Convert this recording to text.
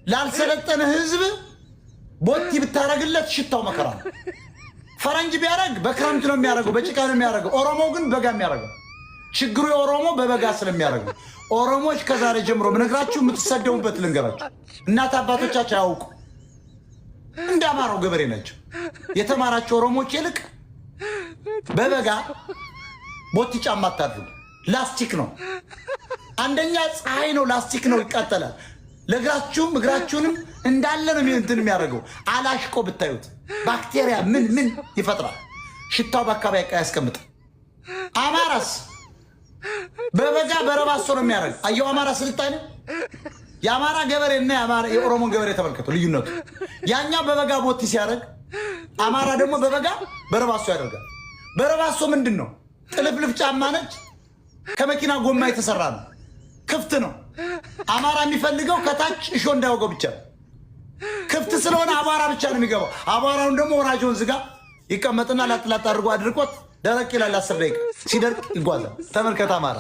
ላልሰለጠነ ህዝብ ቦቲ ብታረግለት ሽታው መከራ ነው። ፈረንጅ ቢያረግ በክረምት ነው የሚያረገው፣ በጭቃ ነው የሚያረገው። ኦሮሞ ግን በጋ የሚያረገው። ችግሩ የኦሮሞ በበጋ ስለሚያረገው። ኦሮሞች ከዛሬ ጀምሮ ምነግራችሁ የምትሰደቡበት ልንገራችሁ። እናት አባቶቻቸው ያውቁ እንዳማረው ገበሬ ናቸው። የተማራቸው ኦሮሞች ይልቅ በበጋ ቦቲ ጫማ አታድርጉ። ላስቲክ ነው። አንደኛ ፀሐይ ነው፣ ላስቲክ ነው፣ ይቃጠላል። ለእግራችሁም እግራችሁንም እንዳለ ነው እንትን የሚያደርገው። አላሽቆ ብታዩት ባክቴሪያ ምን ይፈጥራል። ሽታው በአካባቢ ያስቀምጥ። አማራስ በበጋ በረባሶ ነው የሚያደርግ። አየው አማራ ስልጣኔ። የአማራ ገበሬና የኦሮሞ ገበሬ ተመልከቱ ልዩነቱ። ያኛው በበጋ ቦቲ ሲያደርግ፣ አማራ ደግሞ በበጋ በረባሶ ያደርጋል። በረባሶ ምንድን ነው? ጥልፍልፍ ጫማ ነች፣ ከመኪና ጎማ የተሰራ ነው፣ ክፍት ነው። አማራ የሚፈልገው ከታች እሾ እንዳይወገው ብቻ ነው። ክፍት ስለሆነ አቧራ ብቻ ነው የሚገባው። አቧራውን ደግሞ ወራጅ ወንዝ ጋር ይቀመጥና ላጥላጥ አድርጎት ደረቅ ይላል። 10 ደቂቃ ሲደርቅ ይጓዛል። ተመልከት አማራ